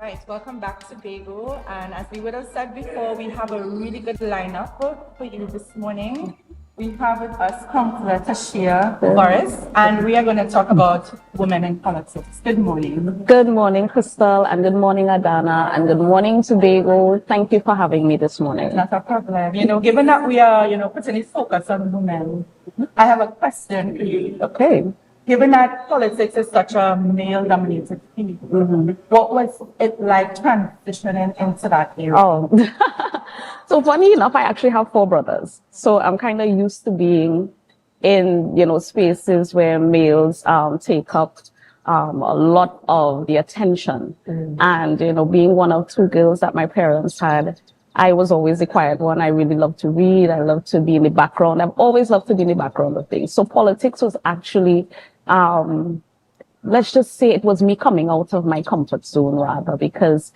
Right, welcome back to Tobago. And as we would have said before, we have a really good lineup for you this morning. We have with us Cllr, Tashia, Burris, and we are going to talk about women in politics. Good morning. Good morning, Crystal, and good morning, Adanna, and good morning, Tobago. Thank you for having me this morning. Not a problem. Given that we are, putting a focus on women, I have a question for you. Okay. Given that politics is such a male-dominated field, what was it like transitioning into that area? Oh, so funny enough, I actually have 4 brothers. So I'm kind of used to being in, spaces where males take up a lot of the attention. And, being one of 2 girls that my parents had, I was always the quiet one. I really love to read. I love to be in the background. I've always loved to be in the background of things. So politics was actually, let's just say it was me coming out of my comfort zone rather, because,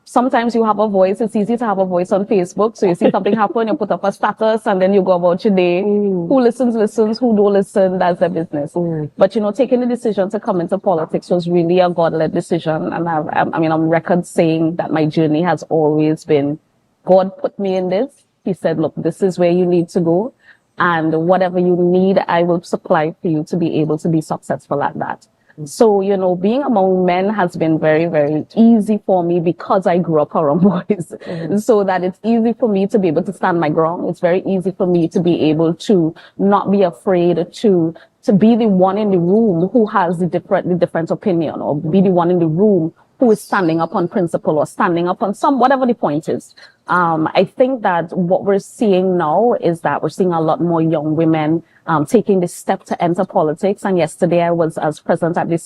sometimes you have a voice. It's easy to have a voice on Facebook. So you see something happen, you put up a status, and then you go about your day. Who listens, who don't listen, that's their business. But, taking the decision to come into politics was really a God-led decision. And I'm on record saying that my journey has always been, God put me in this. He said, look, this is where you need to go. And whatever you need, I will supply for you to be able to be successful at that. So, being among men has been very, very easy for me because I grew up around boys. So that it's easy for me to be able to stand my ground. It's very easy for me to be able to not be afraid to be the one in the room who has the different opinion, or be the one in the room who is standing up on principle or standing up on whatever the point is. I think that what we're seeing now is that we're seeing a lot more young women taking this step to enter politics. And yesterday I was present at the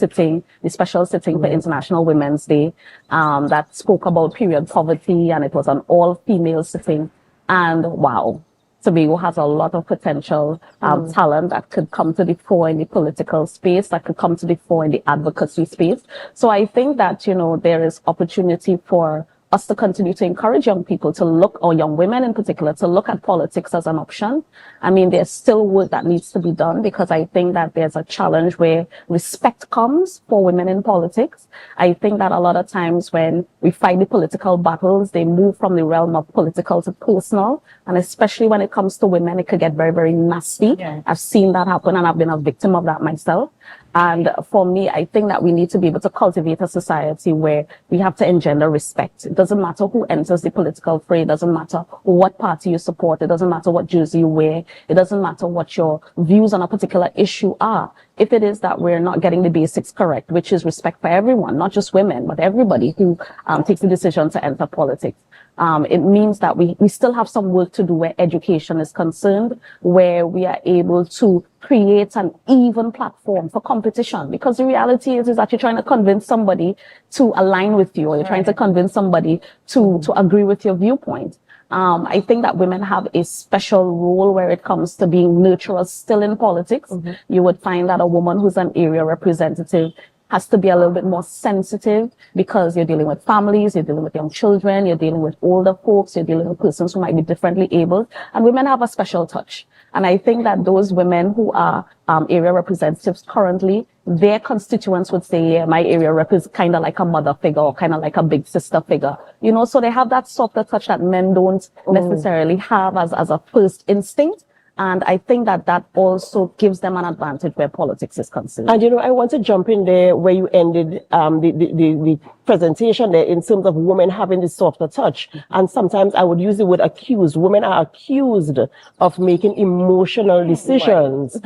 special sitting for International Women's Day that spoke about period poverty, and it was an all-female sitting. And wow, Tobago has a lot of potential talent that could come to the fore in the political space, that could come to the fore in the advocacy space. So I think that, there is opportunity for us to continue to encourage young people to look, or young women in particular, to look at politics as an option. I mean, there's still work that needs to be done, because I think that there's a challenge where respect comes for women in politics. I think that a lot of times when we fight the political battles, they move from the realm of political to personal. And especially when it comes to women, it could get very, very nasty. Yeah. I've seen that happen, and I've been a victim of that myself. And for me, I think that we need to be able to cultivate a society where we have to engender respect. It doesn't matter who enters the political fray. It doesn't matter what party you support. It doesn't matter what jersey you wear. It doesn't matter what your views on a particular issue are. If it is that we're not getting the basics correct, which is respect for everyone, not just women, but everybody who takes the decision to enter politics. It means that we still have some work to do where education is concerned, where we are able to create an even platform for competition. Because the reality is that you're trying to convince somebody to align with you, or you're trying to convince somebody to agree with your viewpoint. I think that women have a special role where it comes to being nurturers still in politics. You would find that a woman who's an area representative has to be a little bit more sensitive, because you're dealing with families, you're dealing with young children, you're dealing with older folks, you're dealing with persons who might be differently abled, and women have a special touch. And I think that those women who are area representatives currently, their constituents would say, yeah, my area rep is kind of like a mother figure, or kind of like a big sister figure. So they have that softer touch that men don't necessarily have as a first instinct. And I think that also gives them an advantage where politics is concerned. And I want to jump in there where you ended the presentation there, in terms of women having the softer touch. And sometimes I would use the word accused. Women are accused of making emotional decisions.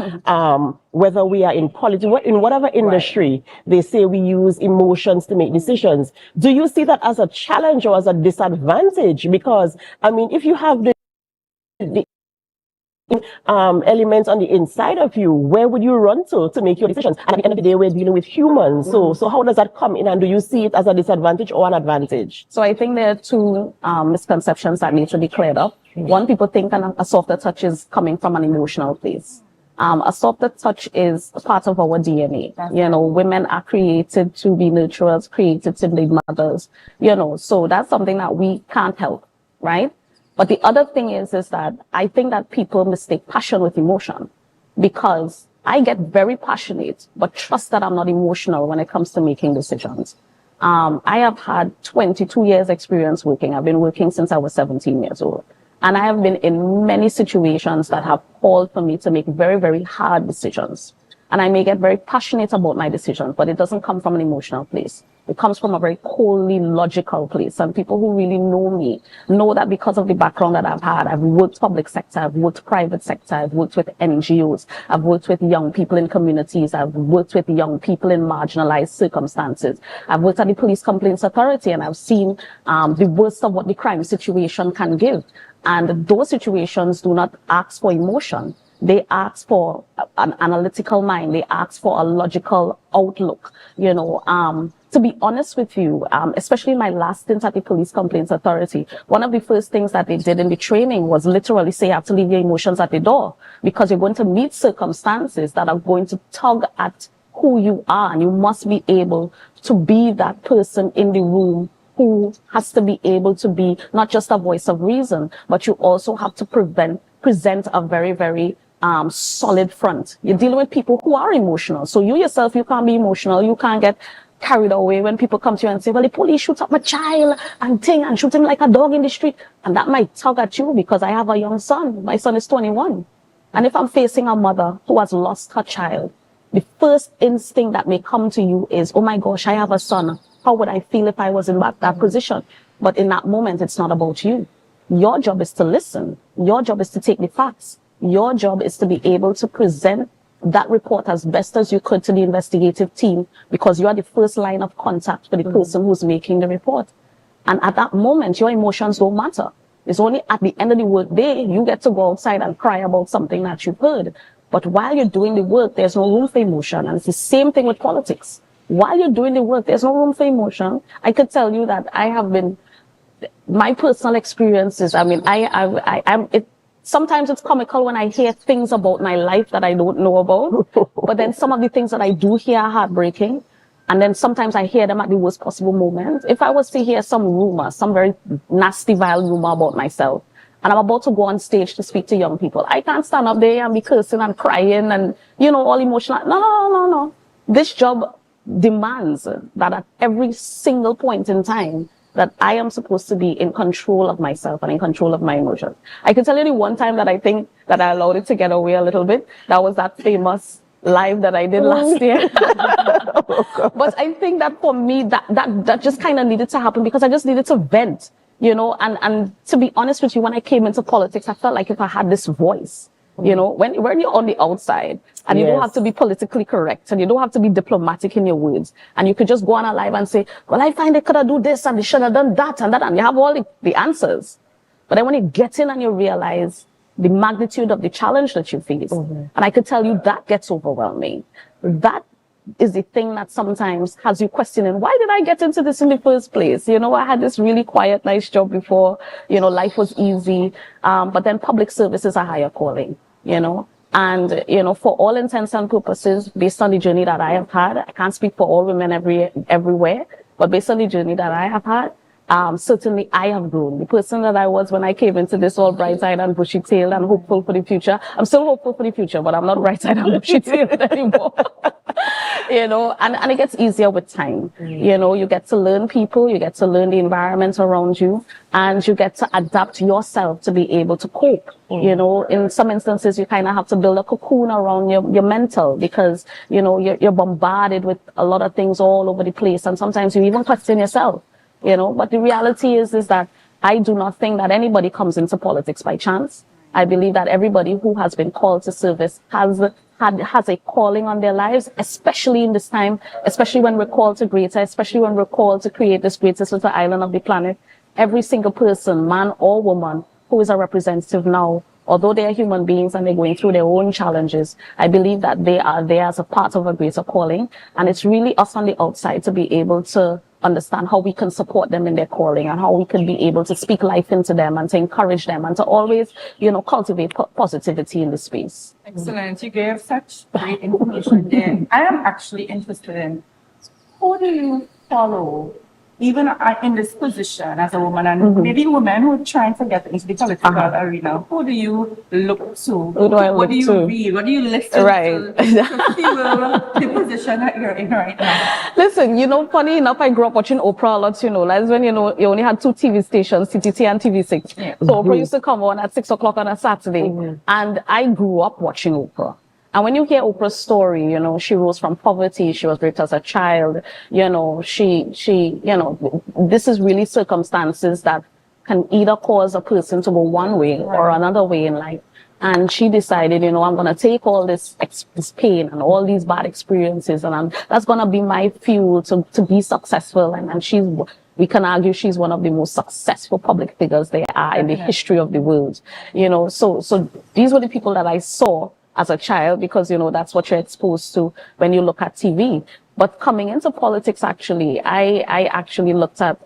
Whether we are in politics, in whatever industry, they say we use emotions to make decisions. Do you see that as a challenge or as a disadvantage? Because, if you have the elements on the inside of you, where would you run to make your decisions? And at the end of the day, we're dealing with humans. So how does that come in? And do you see it as a disadvantage or an advantage? So I think there are 2 misconceptions that need to be cleared up. One, people think a softer touch is coming from an emotional place. A softer touch is part of our DNA. Women are created to be nurturers, created to be mothers, so that's something that we can't help, right? But the other thing is that I think that people mistake passion with emotion, because I get very passionate, but trust that I'm not emotional when it comes to making decisions. I have had 22 years experience working. I've been working since I was 17 years old. And I have been in many situations that have called for me to make very, very hard decisions. And I may get very passionate about my decisions, but it doesn't come from an emotional place. It comes from a very coldly logical place. And people who really know me know that because of the background that I've had, I've worked public sector, I've worked private sector, I've worked with NGOs, I've worked with young people in communities, I've worked with young people in marginalized circumstances. I've worked at the Police Complaints Authority, and I've seen the worst of what the crime situation can give. And those situations do not ask for emotion. They ask for an analytical mind. They ask for a logical outlook, you know. To be honest with you, especially in my last stint at the Police Complaints Authority, one of the first things that they did in the training was literally say you have to leave your emotions at the door, because you're going to meet circumstances that are going to tug at who you are, and you must be able to be that person in the room who has to be able to be not just a voice of reason, but you also have to present a very, very solid front. You're dealing with people who are emotional. So you yourself, you can't be emotional. You can't get carried away when people come to you and say, well, the police shoot up my child and shoot him like a dog in the street. And that might tug at you, because I have a young son. My son is 21. And if I'm facing a mother who has lost her child, the first instinct that may come to you is, oh my gosh, I have a son. How would I feel if I was in that position? But in that moment, it's not about you. Your job is to listen. Your job is to take the facts. Your job is to be able to present that report as best as you could to the investigative team, because you are the first line of contact for the person who's making the report. And at that moment, your emotions don't matter. It's only at the end of the work day, you get to go outside and cry about something that you've heard. But while you're doing the work, there's no room for emotion. And it's the same thing with politics. While you're doing the work, there's no room for emotion. I could tell you that I have been, my personal experiences, I mean, sometimes it's comical when I hear things about my life that I don't know about. But then some of the things that I do hear are heartbreaking. And then sometimes I hear them at the worst possible moment. If I was to hear some rumor, some very nasty, vile rumor about myself, and I'm about to go on stage to speak to young people, I can't stand up there and be cursing and crying and, you know, all emotional. No. This job demands that at every single point in time, that I am supposed to be in control of myself and in control of my emotions. I can tell you the one time that I think that I allowed it to get away a little bit. That was that famous live that I did last year. But I think that for me, that just kind of needed to happen, because I just needed to vent, you know, and to be honest with you, when I came into politics, I felt like if I had this voice, you know, when you're on the outside and you don't have to be politically correct and you don't have to be diplomatic in your words, and you could just go on a live and say, well, I find they could have done this and they should have done that and that, and you have all the answers. But then when you get in and you realize the magnitude of the challenge that you face, and I could tell you that gets overwhelming. That is the thing that sometimes has you questioning, why did I get into this in the first place? You know, I had this really quiet, nice job before, you know, life was easy. But then public service is a higher calling, you know. And, you know, for all intents and purposes, based on the journey that I have had, I can't speak for all women everywhere, but based on the journey that I have had, certainly I have grown. The person that I was when I came into this all bright-eyed and bushy-tailed and hopeful for the future, I'm still hopeful for the future, but I'm not bright-eyed and bushy-tailed anymore. You know, and it gets easier with time. You know, you get to learn people, you get to learn the environment around you, and you get to adapt yourself to be able to cope. You know, in some instances, you kind of have to build a cocoon around your mental, because, you know, you're bombarded with a lot of things all over the place, and sometimes you even question yourself. You know, but the reality is that I do not think that anybody comes into politics by chance. I believe that everybody who has been called to service has a calling on their lives, especially in this time, especially when we're called to greater, especially when we're called to create this greatest little island of the planet. Every single person, man or woman, who is a representative now, although they are human beings and they're going through their own challenges, I believe that they are there as a part of a greater calling. And it's really us on the outside to be able to understand how we can support them in their calling, and how we can be able to speak life into them and to encourage them and to always, you know, cultivate positivity in the space. Excellent. You gave such great information there. I am actually interested in, who do you follow even in this position as a woman, and maybe women who are trying to get into the political arena, who do you look to? Who do I What look do you to? read? What do you listen Right. to feel the position that you're in right now? Listen, you know, funny enough, I grew up watching Oprah a lot, you know. That's when, you know, you only had 2 TV stations, TTT and TV6. Yeah. So Oprah used to come on at 6 o'clock on a Saturday. And I grew up watching Oprah. And when you hear Oprah's story, you know, she rose from poverty, she was raped as a child, you know, you know, this is really circumstances that can either cause a person to go one way or another way in life. And she decided, you know, I'm going to take all this pain and all these bad experiences, and that's going to be my fuel to be successful. And we can argue she's one of the most successful public figures there are in the history of the world. You know, so these were the people that I saw as a child, because, you know, that's what you're exposed to when you look at TV. But coming into politics, actually, I actually looked at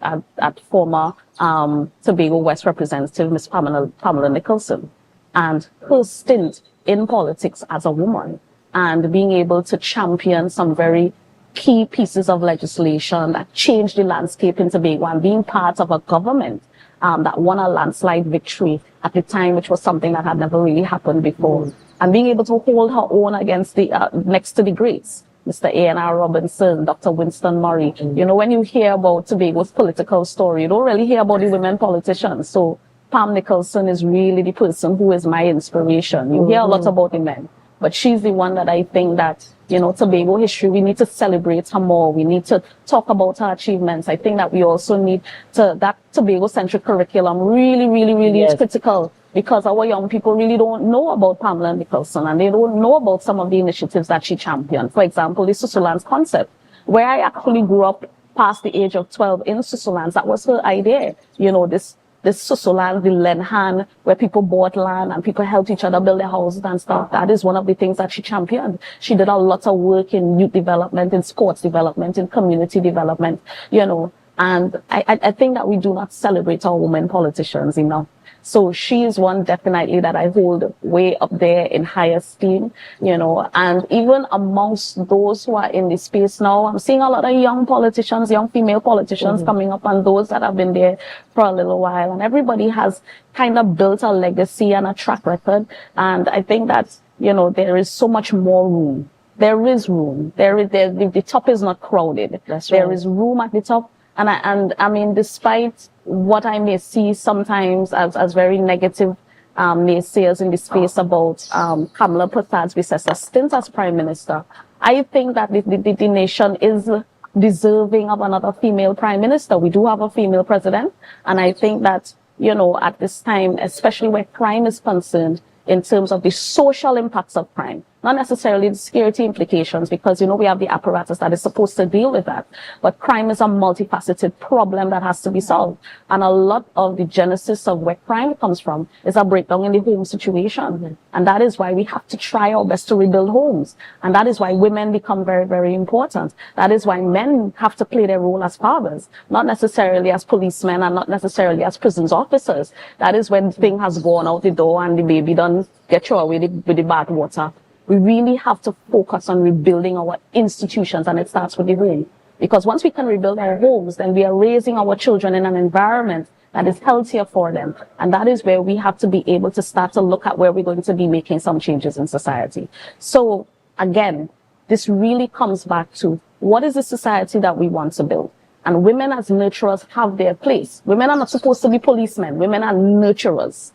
former Tobago West Representative, Miss Pamela Nicholson, and her stint in politics as a woman, and being able to champion some very key pieces of legislation that changed the landscape in Tobago, and being part of a government that won a landslide victory at the time, which was something that had never really happened before. And being able to hold her own against next to the greats, Mr. A.N.R. Robinson, Dr. Winston Murray. You know, when you hear about Tobago's political story, you don't really hear about the women politicians. So Pam Nicholson is really the person who is my inspiration. You hear a lot about the men, but she's the one that I think that, you know, Tobago history, we need to celebrate her more. We need to talk about her achievements. I think that we also need that Tobago-centric curriculum really is critical, because our young people really don't know about Pamela Nicholson, and they don't know about some of the initiatives that she championed. For example, the Susulands concept, where I actually grew up past the age of 12 in Susulands. That was her idea. You know, this Susuland, the Lenhan, where people bought land and people helped each other build their houses and stuff. That is one of the things that she championed. She did a lot of work in youth development, in sports development, in community development, you know. And I think that we do not celebrate our women politicians enough. So she is one definitely that I hold way up there in high esteem, you know. And even amongst those who are in the space now, I'm seeing a lot of young politicians, young female politicians coming up, and those that have been there for a little while. And everybody has kind of built a legacy and a track record. And I think that, you know, there is so much more room. There is room. The top is not crowded. That's right. There is room at the top. And I mean, despite what I may see sometimes as very negative naysayers in the space about Kamala Prasad's recessive stint as Prime Minister, I think that the nation is deserving of another female Prime Minister. We do have a female president, and I think that, you know, at this time, especially where crime is concerned, in terms of the social impacts of crime, not necessarily the security implications, because, you know, we have the apparatus that is supposed to deal with that. But crime is a multifaceted problem that has to be solved. And a lot of the genesis of where crime comes from is a breakdown in the home situation. And that is why we have to try our best to rebuild homes. And that is why women become very, very important. That is why men have to play their role as fathers, not necessarily as policemen and not necessarily as prisons officers. That is when the thing has gone out the door and the baby done get thrown away with the bad water. We really have to focus on rebuilding our institutions, and it starts with the home. Because once we can rebuild our homes, then we are raising our children in an environment that is healthier for them. And that is where we have to be able to start to look at where we're going to be making some changes in society. So again, this really comes back to what is the society that we want to build? And women as nurturers have their place. Women are not supposed to be policemen. Women are nurturers.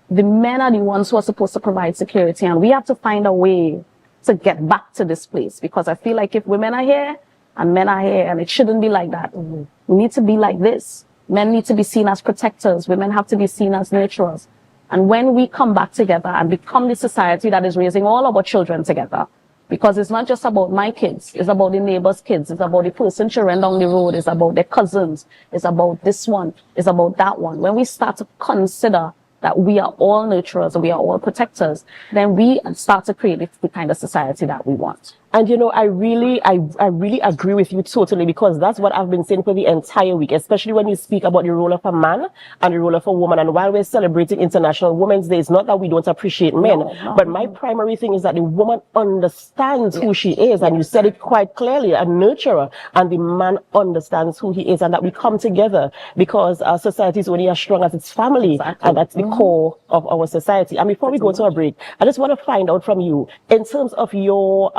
The men are the ones who are supposed to provide security, and we have to find a way to get back to this place, because I feel like if women are here and men are here, and it shouldn't be like that. We need to be like this. Men need to be seen as protectors. Women have to be seen as nurturers. And when we come back together and become the society that is raising all our children together, because it's not just about my kids, it's about the neighbor's kids, it's about the person children down the road, it's about their cousins, it's about this one, it's about that one. When we start to consider that we are all nurturers, we are all protectors, then we start to create the kind of society that we want. And I really agree with you totally, because that's what I've been saying for the entire week, especially when you speak about the role of a man and the role of a woman. And while we're celebrating International Women's Day, it's not that we don't appreciate men, but my primary thing is that the woman understands who she is. And you said it quite clearly, a nurturer, and the man understands who he is, and that we come together because our society is only as strong as its family. And that's the core of our society. And before we go to a break, I just want to find out from you, in terms of your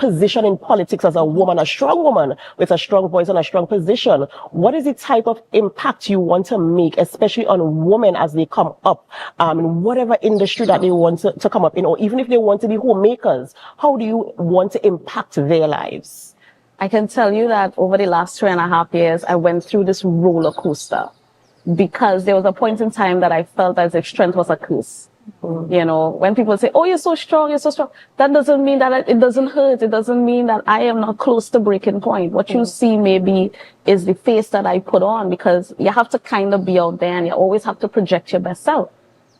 position in politics as a woman, a strong woman with a strong voice and a strong position, what is the type of impact you want to make, especially on women as they come up in whatever industry that they want to come up in, or even if they want to be homemakers? How do you want to impact their lives? I can tell you that over the last 3.5 years, I went through this roller coaster, because there was a point in time that I felt as if strength was a curse. When people say, oh, you're so strong, that doesn't mean that it doesn't hurt. It doesn't mean that I am not close to breaking point. What you see maybe is the face that I put on, because you have to kind of be out there and you always have to project your best self,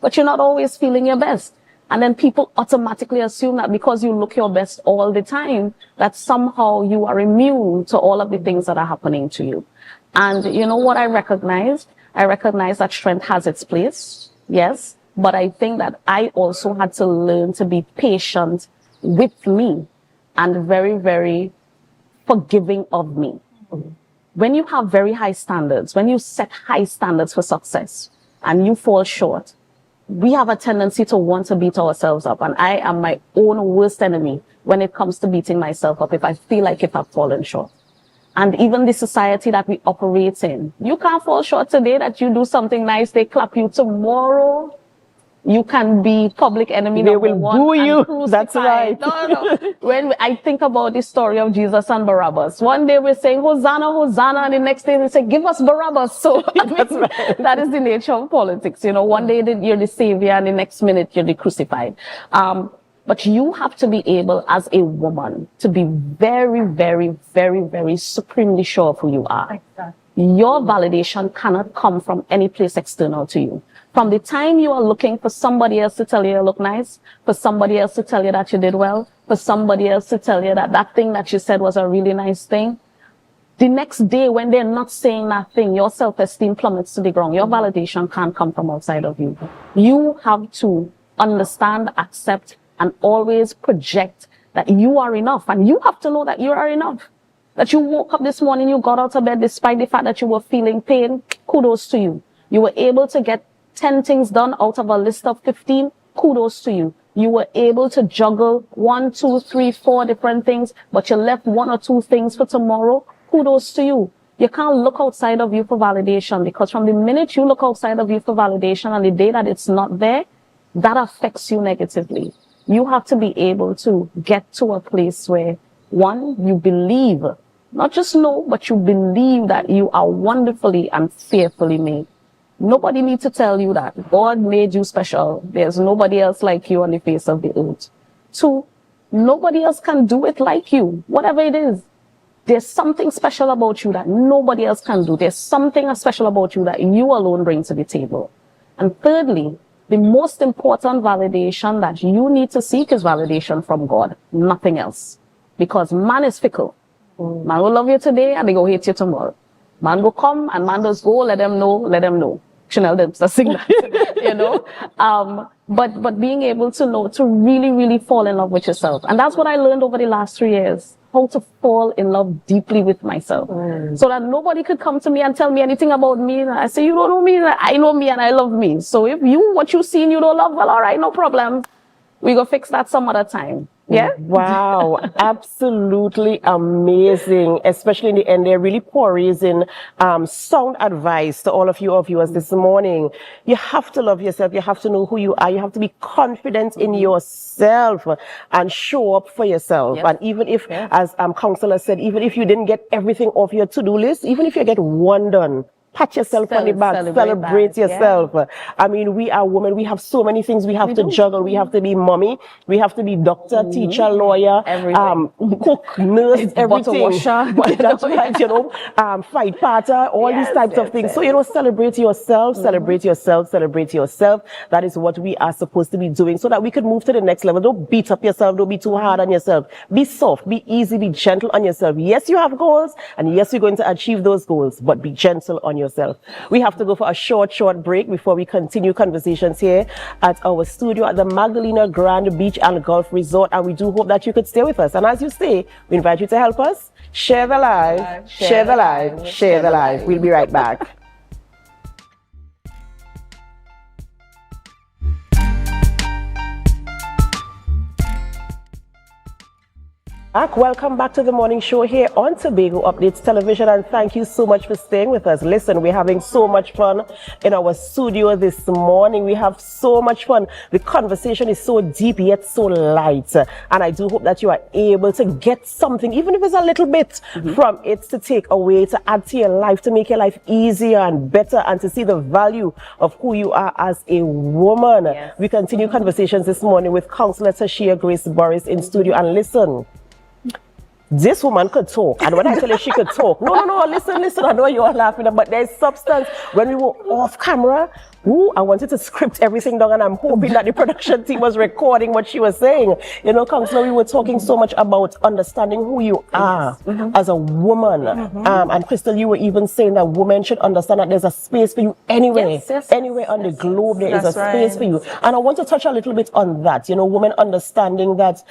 but you're not always feeling your best. And then people automatically assume that because you look your best all the time, that somehow you are immune to all of the things that are happening to you. And you know what I recognized? I recognize that strength has its place, yes, but I think that I also had to learn to be patient with me and very, very forgiving of me. When you have very high standards, when you set high standards for success and you fall short, we have a tendency to want to beat ourselves up. And I am my own worst enemy when it comes to beating myself up if I feel like if I've fallen short. And even the society that we operate in, you can't fall short today that you do something nice, they clap you. Tomorrow, you can be public enemy number one. They will boo you. That's right. No. When I think about the story of Jesus and Barabbas, one day we're saying, Hosanna, Hosanna, and the next day they say, give us Barabbas. So that is the nature of politics. One day you're the savior and the next minute you're the crucified. But you have to be able, as a woman, to be very, very, very, very supremely sure of who you are. Exactly. Your validation cannot come from any place external to you. From the time you are looking for somebody else to tell you you look nice, for somebody else to tell you that you did well, for somebody else to tell you that that thing that you said was a really nice thing, the next day when they're not saying that thing, your self-esteem plummets to the ground. Your validation can't come from outside of you. You have to understand, accept, and always project that you are enough. And you have to know that you are enough. That you woke up this morning, you got out of bed despite the fact that you were feeling pain. Kudos to you. You were able to get 10 things done out of a list of 15. Kudos to you. You were able to juggle 1, 2, 3, 4 different things, but you left 1 or 2 things for tomorrow. Kudos to you. You can't look outside of you for validation, because from the minute you look outside of you for validation and the day that it's not there, that affects you negatively. You have to be able to get to a place where, one, you believe, not just know, but you believe that you are wonderfully and fearfully made. Nobody needs to tell you that. God made you special. There's nobody else like you on the face of the earth. 2, nobody else can do it like you, whatever it is. There's something special about you that nobody else can do. There's something special about you that you alone bring to the table. And thirdly, the most important validation that you need to seek is validation from God, nothing else. Because man is fickle. Man will love you today and they go hate you tomorrow. Man will come and man does go, let them know. Chanel didn't sing that, But being able to know, to really, really fall in love with yourself. And that's what I learned over the last 3 years. How to fall in love deeply with myself. So that nobody could come to me and tell me anything about me. And I say, you don't know me, I know me and I love me. So if what you see and you don't love, well, all right, no problem. We go fix that some other time. Yeah. Wow. Absolutely amazing. Especially in the end, they're really pouring sound advice to all of you viewers this morning. You have to love yourself. You have to know who you are. You have to be confident in yourself and show up for yourself. Yes. And even if, as Counselor said, even if you didn't get everything off your to-do list, even if you get one done, pat yourself on the back, celebrate that, yourself. I mean, we are women. We have so many things we have to juggle. We have to be mommy. We have to be doctor, teacher, lawyer, cook, nurse, everything. Washer. But that's right, you know, fight partner, all these types of things. So, you know, celebrate yourself, celebrate yourself, celebrate yourself. That is what we are supposed to be doing so that we can move to the next level. Don't beat up yourself. Don't be too hard on yourself. Be soft, be easy, be gentle on yourself. Yes, you have goals, and yes, you're going to achieve those goals, but be gentle on yourself. We have to go for a short break before we continue conversations here at our studio at the Magdalena Grand Beach and Golf Resort, and we do hope that you could stay with us. And as you stay, we invite you to help us share the live, share the live, share the live. We'll be right back. Welcome back to the morning show here on Tobago Updates Television, and thank you so much for staying with us. Listen, we're having so much fun in our studio this morning. We have so much fun. The conversation is so deep yet so light, and I do hope that you are able to get something, even if it's a little bit from it, to take away, to add to your life, to make your life easier and better, and to see the value of who you are as a woman. Yes. We continue conversations this morning with Councillor Tashia Grace Burris in studio, and listen, this woman could talk, and when I tell you she could talk, no, listen, I know you're laughing, but there's substance. When we were off camera, I wanted to script everything down, and I'm hoping that the production team was recording what she was saying. You know, Councillor, we were talking so much about understanding who you are as a woman. And Crystal, you were even saying that women should understand that there's a space for you anywhere. Anywhere on the globe, there is a space for you. And I want to touch a little bit on that. You know, women understanding that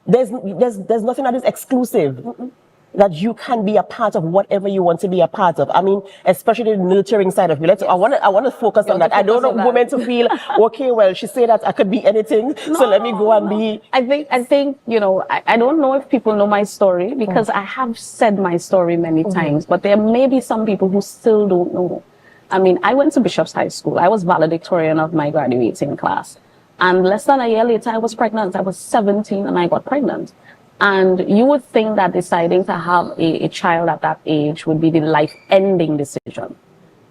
there's nothing that is exclusive. That you can be a part of whatever you want to be a part of. I mean, especially the nurturing side of you. I want to focus on that. I don't want women to feel, okay, well, she said that I could be anything, so let me go and be. I think, you know, I don't know if people know my story, because I have said my story many times, but there may be some people who still don't know. I mean, I went to Bishop's High School. I was valedictorian of my graduating class. And less than a year later, I was pregnant. I was 17 and I got pregnant. And you would think that deciding to have a child at that age would be the life-ending decision.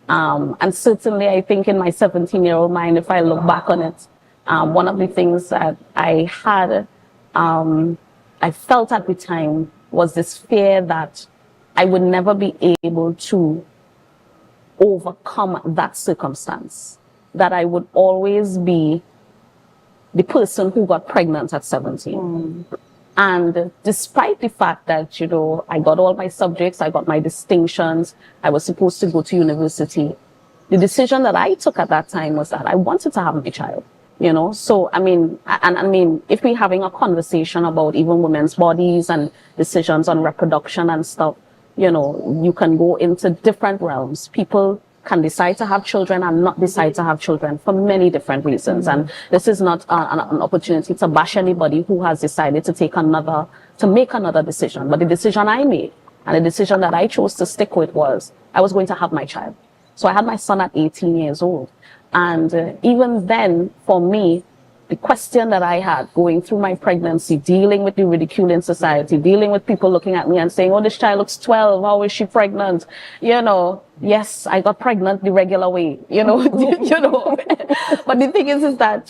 And certainly, I think in my 17-year-old mind, if I look back on it, one of the things that I had, I felt at the time was this fear that I would never be able to overcome that circumstance, that I would always be the person who got pregnant at 17. And despite the fact that, you know, I got all my subjects, I got my distinctions, I was supposed to go to university, the decision that I took at that time was that I wanted to have my child, you know. So, I mean, if we're having a conversation about even women's bodies and decisions on reproduction and stuff, you know, you can go into different realms. People can decide to have children and not decide to have children for many different reasons. And this is not an opportunity to bash anybody who has decided to make another decision. But the decision I made, and the decision that I chose to stick with, was I was going to have my child. So I had my son at 18 years old. And even then, for me, the question that I had going through my pregnancy, dealing with the ridicule in society, dealing with people looking at me and saying, oh, this child looks 12, how is she pregnant? You know, yes, I got pregnant the regular way, you know, But the thing is that,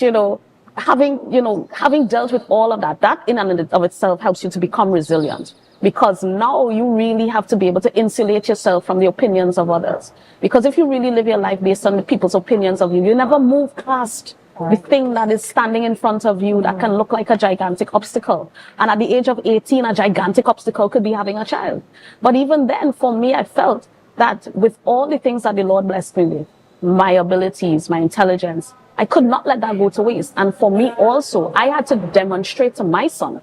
having dealt with all of that in and of itself helps you to become resilient. Because now you really have to be able to insulate yourself from the opinions of others. Because if you really live your life based on the people's opinions of you, you never move past the thing that is standing in front of you that can look like a gigantic obstacle. And at the age of 18, a gigantic obstacle could be having a child. But even then, for me, I felt that with all the things that the Lord blessed me with, my abilities, my intelligence, I could not let that go to waste. And for me also, I had to demonstrate to my son,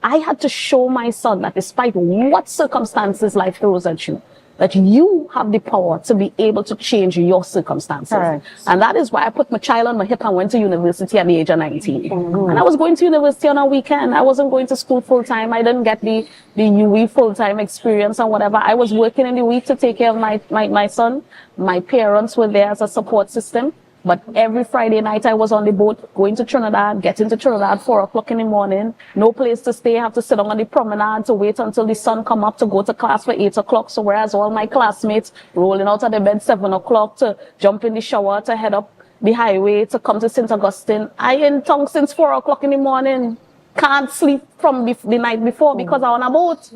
I had to show my son that despite what circumstances life throws at you, that you have the power to be able to change your circumstances. Right. And that is why I put my child on my hip and went to university at the age of 19. And I was going to university on a weekend. I wasn't going to school full time. I didn't get the UE full time experience and whatever. I was working in the week to take care of my son. My parents were there as a support system. But every Friday night I was on the boat, going to Trinidad, getting to Trinidad 4 o'clock in the morning, no place to stay, have to sit on the promenade to wait until the sun come up to go to class for 8 o'clock. So whereas all my classmates rolling out of the bed 7 o'clock to jump in the shower, to head up the highway, to come to St. Augustine, I in town since 4 o'clock in the morning, can't sleep from the night before because I'm on a boat.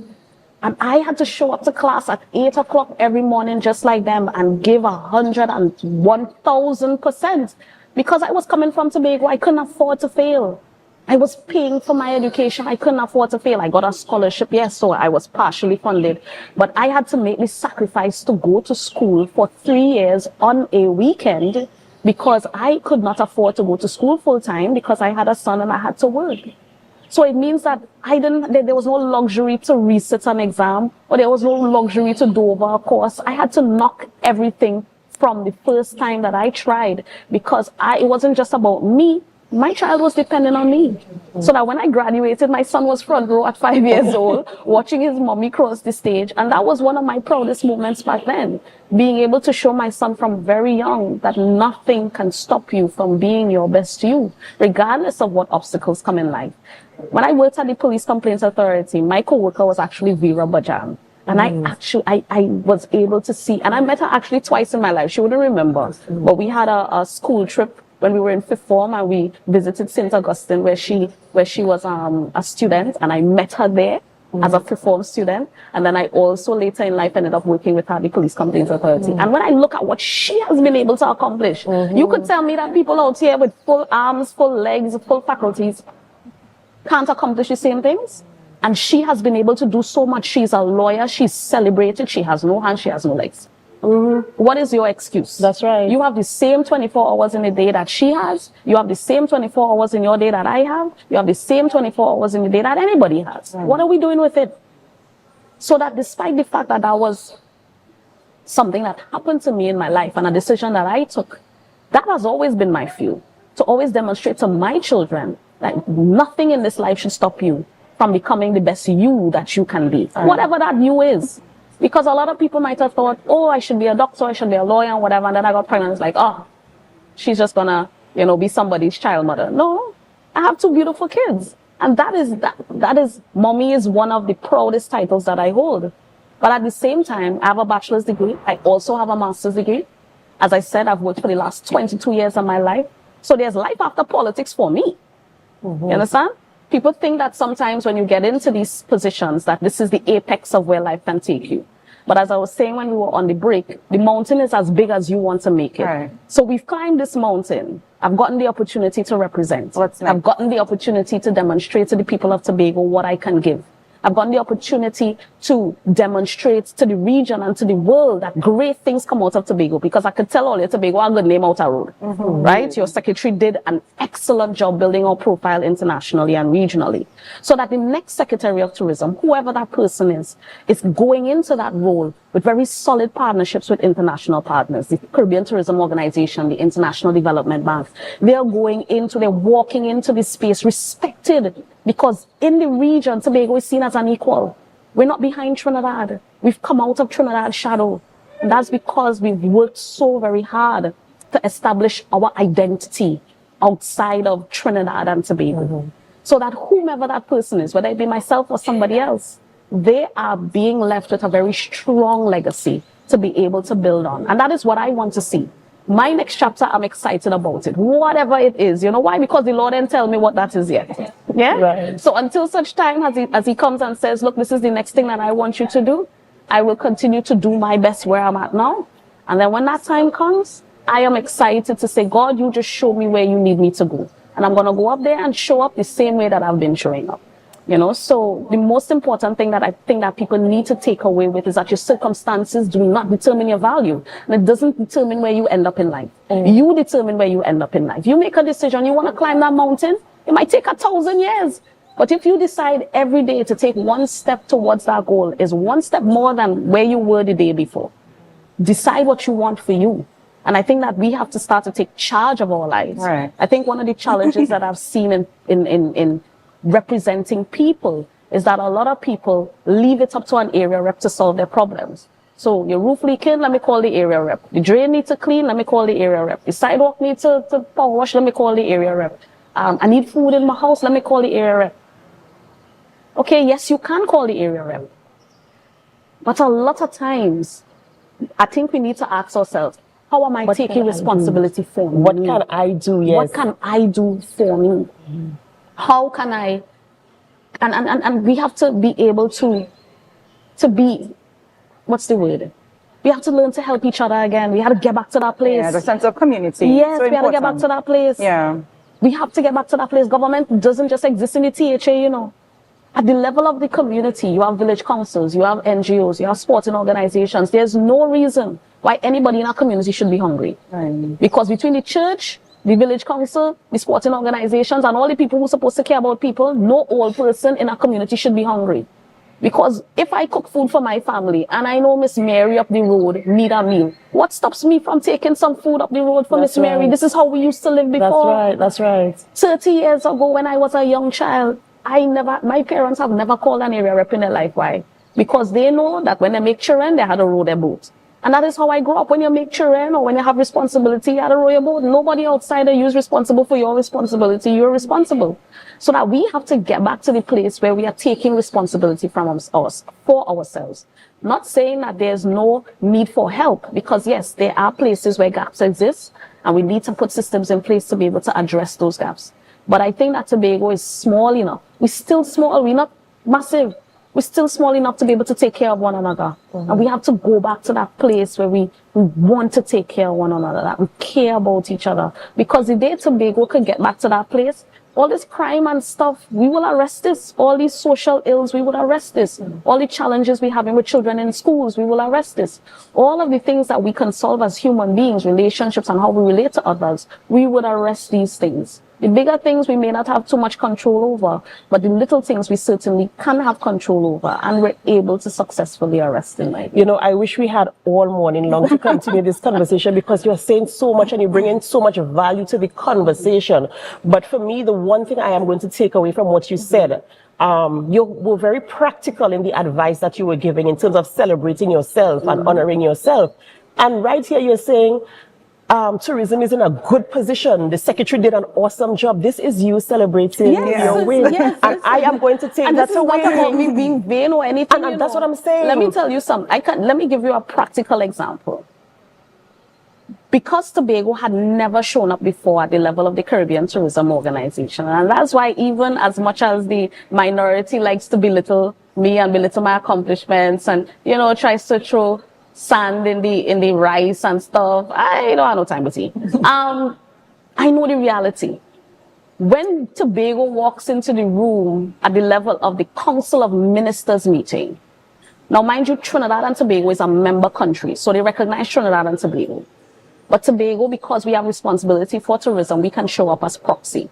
And I had to show up to class at 8 o'clock every morning, just like them, and give 101,000%. Because I was coming from Tobago, I couldn't afford to fail. I was paying for my education. I couldn't afford to fail. I got a scholarship, yes, so I was partially funded. But I had to make the sacrifice to go to school for 3 years on a weekend because I could not afford to go to school full time because I had a son and I had to work. So it means that there was no luxury to resit an exam, or there was no luxury to do over a course. I had to knock everything from the first time that I tried because it wasn't just about me. My child was dependent on me. So that when I graduated, my son was front row at 5 years old, watching his mommy cross the stage. And that was one of my proudest moments back then, being able to show my son from very young that nothing can stop you from being your best you, regardless of what obstacles come in life. When I worked at the Police Complaints Authority, my co-worker was actually Vera Bajan. And I was able to see, and I met her actually twice in my life. She wouldn't remember, but we had a school trip when we were in 5th form, and we visited St. Augustine where she was a student, and I met her there as a 5th form student. And then I also later in life ended up working with her at the Police Complaints Authority. And when I look at what she has been able to accomplish, you could tell me that people out here with full arms, full legs, full faculties can't accomplish the same things. And she has been able to do so much. She's a lawyer. She's celebrated. She has no hands. She has no legs. What is your excuse? That's right. You have the same 24 hours in a day that she has. You have the same 24 hours in your day that I have. You have the same 24 hours in the day that anybody has. What are we doing with it? So that despite the fact that that was something that happened to me in my life and a decision that I took, that has always been my fuel. To always demonstrate to my children that nothing in this life should stop you from becoming the best you that you can be. Whatever that you is. Because a lot of people might have thought, oh, I should be a doctor, I should be a lawyer, and whatever. And then I got pregnant. It's like, oh, she's just gonna, be somebody's child mother. No, I have 2 beautiful kids. And that is, mommy is one of the proudest titles that I hold. But at the same time, I have a bachelor's degree. I also have a master's degree. As I said, I've worked for the last 22 years of my life. So there's life after politics for me. You understand? People think that sometimes when you get into these positions that this is the apex of where life can take you. But as I was saying when we were on the break, the mountain is as big as you want to make it. Right. So we've climbed this mountain. I've gotten the opportunity to represent. I've gotten the opportunity to demonstrate to the people of Tobago what I can give. I've gotten the opportunity to demonstrate to the region and to the world that great things come out of Tobago, because I could tell all your Tobago a good name out a road, right? Your secretary did an excellent job building our profile internationally and regionally, so that the next Secretary of Tourism, whoever that person is going into that role with very solid partnerships with international partners, the Caribbean Tourism Organization, the International Development Bank. They're walking into this space respected, because in the region, Tobago is seen as an equal. We're not behind Trinidad. We've come out of Trinidad's shadow. And that's because we've worked so very hard to establish our identity outside of Trinidad and Tobago. So that whomever that person is, whether it be myself or somebody else, they are being left with a very strong legacy to be able to build on. And that is what I want to see. My next chapter, I'm excited about it. Whatever it is. You know why? Because the Lord didn't tell me what that is yet. Yeah? Right. So until such time as he comes and says, look, this is the next thing that I want you to do, I will continue to do my best where I'm at now. And then when that time comes, I am excited to say, God, you just show me where you need me to go. And I'm going to go up there and show up the same way that I've been showing up. So the most important thing that I think that people need to take away with is that your circumstances do not determine your value. And it doesn't determine where you end up in life. You determine where you end up in life. You make a decision, you want to climb that mountain, it might take 1,000 years. But if you decide every day to take one step towards that goal, is one step more than where you were the day before. Decide what you want for you. And I think that we have to start to take charge of our lives. Right. I think one of the challenges that I've seen in representing people is that a lot of people leave it up to an area rep to solve their problems. So your roof leaking, let me call the area rep. The drain needs to clean, let me call the area rep. The sidewalk needs to power wash, let me call the area rep. I need food in my house, let me call the area rep. Okay, yes, you can call the area rep. But a lot of times, I think we need to ask ourselves, how am I taking responsibility for me? What can I do? Yes. What can I do for me? How can I, and we have to be able to be, what's the word? We have to learn to help each other again. We have to get back to that place. Yeah, the sense of community. Yes, so we have to get back to that place. Yeah. We have to get back to that place. Government doesn't just exist in the THA, you know. At the level of the community, you have village councils, you have NGOs, you have sporting organizations. There's no reason why anybody in our community should be hungry. Right. Because between the church, the village council, the sporting organizations, and all the people who are supposed to care about people, no old person in our community should be hungry. Because if I cook food for my family and I know Miss Mary up the road need a meal, what stops me from taking some food up the road for Miss Mary? This is how we used to live before. That's right. 30 years ago when I was a young child, my parents have never called an area rep in their life. Why? Because they know that when they make children, they had to row their boat. And that is how I grew up. When you make children or when you have responsibility, you had to row your boat. Nobody outside of you is responsible for your responsibility. You're responsible. So that we have to get back to the place where we are taking responsibility from us for ourselves. Not saying that there's no need for help, because yes, there are places where gaps exist and we need to put systems in place to be able to address those gaps. But I think that Tobago is small enough. We're still small. We're not massive. We're still small enough to be able to take care of one another. And we have to go back to that place where we want to take care of one another, that we care about each other. Because the day Tobago could get back to that place, all this crime and stuff, we will arrest this. All these social ills, we will arrest this. All the challenges we're having with children in schools, we will arrest this. All of the things that we can solve as human beings, relationships and how we relate to others, we would arrest these things. The bigger things we may not have too much control over, but the little things we certainly can have control over, and we're able to successfully arrest them. You know, I wish we had all morning long to continue this conversation, because you're saying so much and you bring in so much value to the conversation. But for me, the one thing I am going to take away from what you said, you were very practical in the advice that you were giving in terms of celebrating yourself and honoring yourself. And right here, you're saying, tourism is in a good position. The secretary did an awesome job. This is you celebrating your win. Yes, and I am going to take that away. This is not about me being vain or anything. And that's what I'm saying. Let me tell you something. Let me give you a practical example. Because Tobago had never shown up before at the level of the Caribbean Tourism Organization. And that's why even as much as the minority likes to belittle me and belittle my accomplishments and, you know, tries to throw sand in the rice and stuff, I don't have no time to see. I know the reality. When Tobago walks into the room at the level of the Council of Ministers meeting, now mind you, Trinidad and Tobago is a member country, so they recognize Trinidad and Tobago. But Tobago, because we have responsibility for tourism, we can show up as proxy.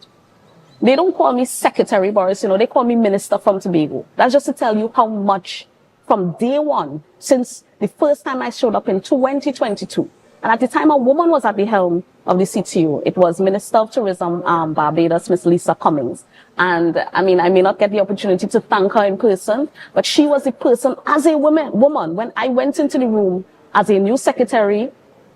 They don't call me Secretary Burris, you know, they call me Minister from Tobago. That's just to tell you how much from day one, since the first time I showed up in 2022. And at the time, a woman was at the helm of the CTO. It was Minister of Tourism, Barbados, Miss Lisa Cummings. And I mean, I may not get the opportunity to thank her in person, but she was the person as a woman. When I went into the room as a new secretary,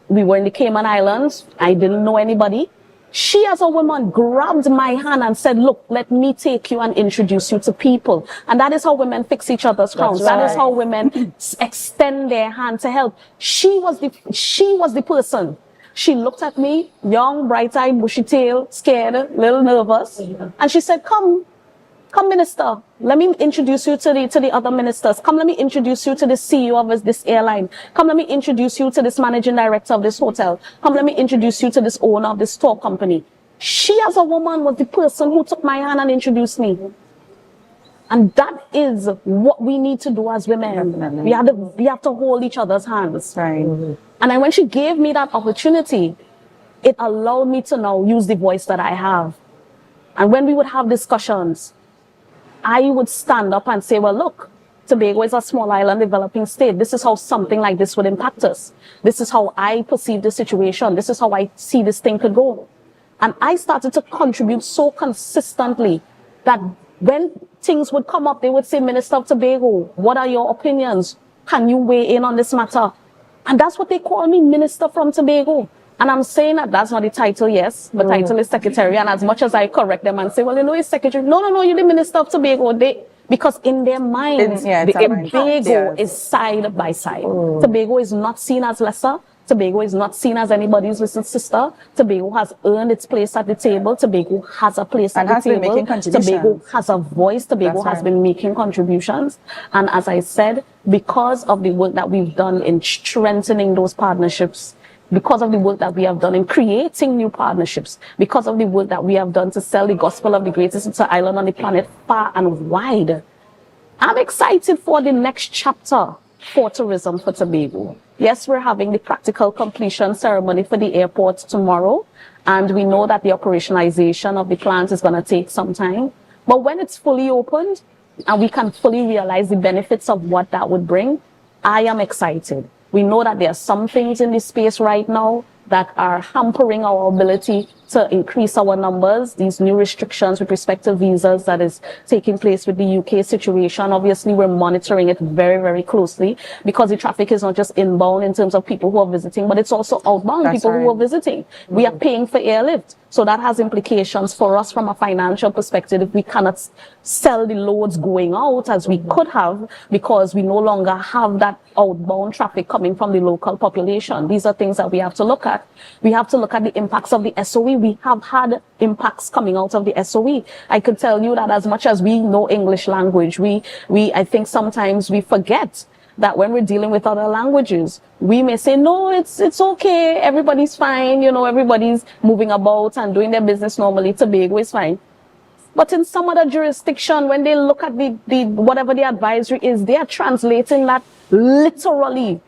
we were in the Cayman Islands. I didn't know anybody. She, as a woman, grabbed my hand and said, look, let me take you and introduce you to people. And that is how women fix each other's crowns. That is how women extend their hand to help. She was the person. She looked at me, young, bright-eyed, bushy-tailed, scared, a little nervous. And she said, come, minister. Let me introduce you to the other ministers. Come, let me introduce you to the CEO of this airline. Come, let me introduce you to this managing director of this hotel. Come, let me introduce you to this owner of this store company. She, as a woman, was the person who took my hand and introduced me. And that is what we need to do as women. Definitely. We have to hold each other's hands. Right. And then when she gave me that opportunity, it allowed me to now use the voice that I have. And when we would have discussions, I would stand up and say, well, look, Tobago is a small island developing state. This is how something like this would impact us. This is how I perceive the situation. This is how I see this thing could go. And I started to contribute so consistently that when things would come up, they would say, Minister of Tobago, what are your opinions? Can you weigh in on this matter? And that's what they call me, Minister from Tobago. And I'm saying that that's not the title, yes. The title is Secretary. And as much as I correct them and say, well, you know, it's Secretary. No, you're the Minister of Tobago. Because in their minds, Tobago is side by side. Tobago is not seen as lesser. Tobago is not seen as anybody's little sister. Tobago has earned its place at the table. Tobago has a place at the table. Tobago has a voice. Tobago has been making contributions. And as I said, because of the work that we've done in strengthening those partnerships, because of the work that we have done in creating new partnerships, because of the work that we have done to sell the gospel of the greatest sister island on the planet far and wide, I'm excited for the next chapter for tourism for Tobago. Yes, we're having the practical completion ceremony for the airport tomorrow, and we know that the operationalization of the plans is going to take some time. But when it's fully opened and we can fully realize the benefits of what that would bring, I am excited. We know that there are some things in this space right now that are hampering our ability to increase our numbers. These new restrictions with respect to visas that is taking place with the UK situation. Obviously, we're monitoring it very, very closely because the traffic is not just inbound in terms of people who are visiting, but it's also outbound people who are visiting. We are paying for airlift. So that has implications for us from a financial perspective if we cannot sell the loads going out as we could have because we no longer have that outbound traffic coming from the local population. These are things that we have to look at. We have to look at the impacts of the SOE. We have had impacts coming out of the SOE. I could tell you that as much as we know English language, I think sometimes we forget that when we're dealing with other languages, we may say, no, it's okay, everybody's fine, you know, everybody's moving about and doing their business normally, Tobago is fine. But in some other jurisdiction, when they look at the whatever the advisory is, they are translating that literally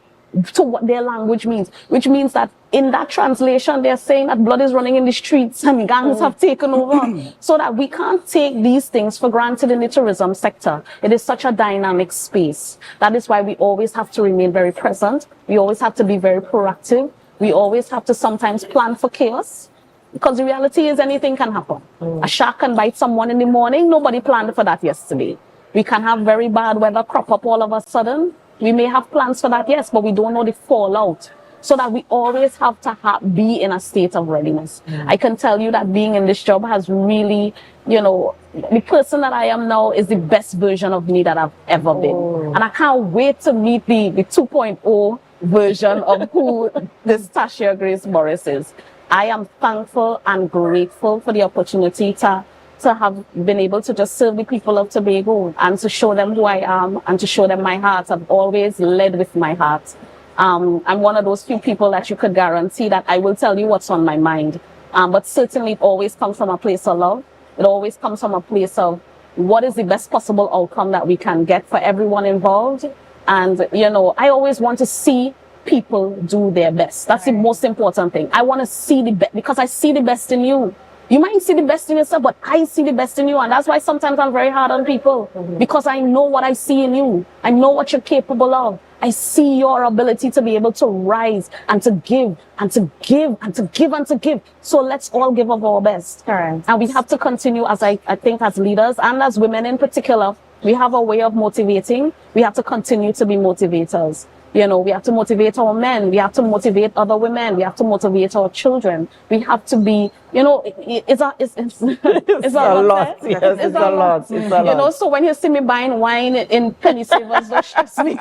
to what their language means, which means that in that translation, they're saying that blood is running in the streets and gangs have taken over. So that we can't take these things for granted in the tourism sector. It is such a dynamic space. That is why we always have to remain very present. We always have to be very proactive. We always have to sometimes plan for chaos. Because the reality is anything can happen. A shark can bite someone in the morning. Nobody planned for that yesterday. We can have very bad weather crop up all of a sudden. We may have plans for that, yes, but we don't know the fallout. So that we always have to be in a state of readiness. I can tell you that being in this job has really, you know, the person that I am now is the best version of me that I've ever been. And I can't wait to meet the 2.0 version of who this Tashia Grace Burris is. I am thankful and grateful for the opportunity to have been able to just serve the people of Tobago and to show them who I am and to show them my heart. I've always led with my heart. I'm one of those few people that you could guarantee that I will tell you what's on my mind. But certainly it always comes from a place of love. It always comes from a place of what is the best possible outcome that we can get for everyone involved. And, you know, I always want to see people do their best. That's the most important thing. I want to see the best because I see the best in you. You might see the best in yourself, but I see the best in you. And that's why sometimes I'm very hard on people because I know what I see in you. I know what you're capable of. I see your ability to be able to rise and to give and to give and to give and to give. So let's all give of our best. Correct. And we have to continue as I think as leaders and as women in particular, we have a way of motivating. We have to continue to be motivators. You know, we have to motivate our men. We have to motivate other women. We have to motivate our children. We have to be, you know, it's a lot. Yes, it's a lot. It's a lot. You know, so when you see me buying wine in penny savers, don't stress me.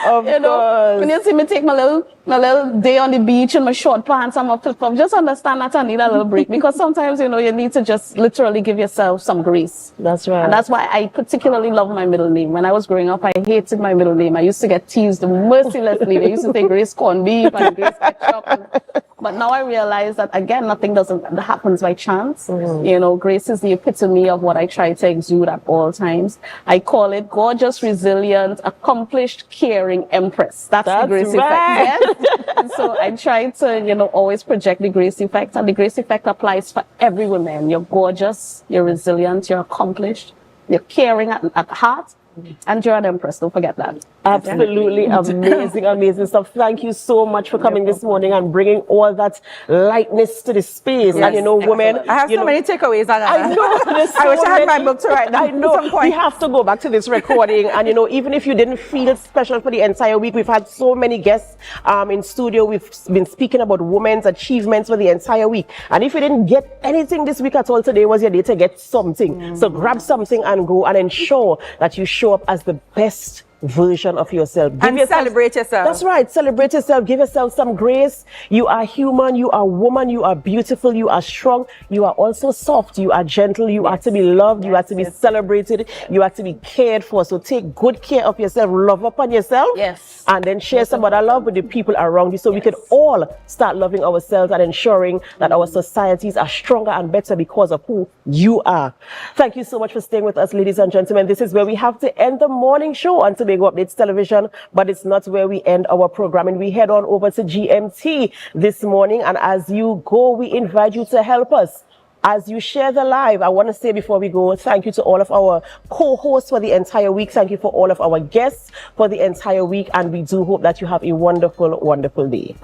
Of course. When you see me take my little day on the beach in my short pants and my flip-flop, just understand that I need a little break because sometimes, you know, you need to just literally give yourself some grace. That's right. And that's why I particularly love my middle name. When I was growing up, I hated my middle name. I used to get teased mercilessly. They used to say Grace Corned Beef and Grace Ketchup. But now I realize that, again, nothing happens by chance. You know, grace is the epitome of what I try to exude at all times. I call it gorgeous, resilient, accomplished, caring empress. That's the grace effect. Yes? And so I try to, you know, always project the grace effect. And the grace effect applies for every woman. You're gorgeous, you're resilient, you're accomplished, you're caring at heart, and you're an empress. Don't forget that. Absolutely amazing, amazing stuff. Thank you so much for coming this morning and bringing all that lightness to the space. And you know, women, I have so many takeaways, Adanna. I know. I wish I had my book to write down. I know. At some point. We have to go back to this recording. And you know, even if you didn't feel special for the entire week, we've had so many guests in studio. We've been speaking about women's achievements for the entire week. And if you didn't get anything this week at all, today was your day to get something. So grab something and go and ensure that you show up as the best version of yourself. Celebrate yourself. That's right. Celebrate yourself. Give yourself some grace. You are human. You are woman. You are beautiful. You are strong. You are also soft. You are gentle. You are to be loved. You are to be celebrated. You are to be cared for. So take good care of yourself. Love upon yourself. Yes. And then share some of that love with the people around you so we can all start loving ourselves and ensuring that our societies are stronger and better because of who you are. Thank you so much for staying with us, ladies and gentlemen. This is where we have to end the morning show on Tobago Updates Television, but it's not where we end our programming. We head on over to GMT this morning, and as you go, we invite you to help us. As you share the live, I want to say before we go, thank you to all of our co-hosts for the entire week. Thank you for all of our guests for the entire week, and we do hope that you have a wonderful, wonderful day.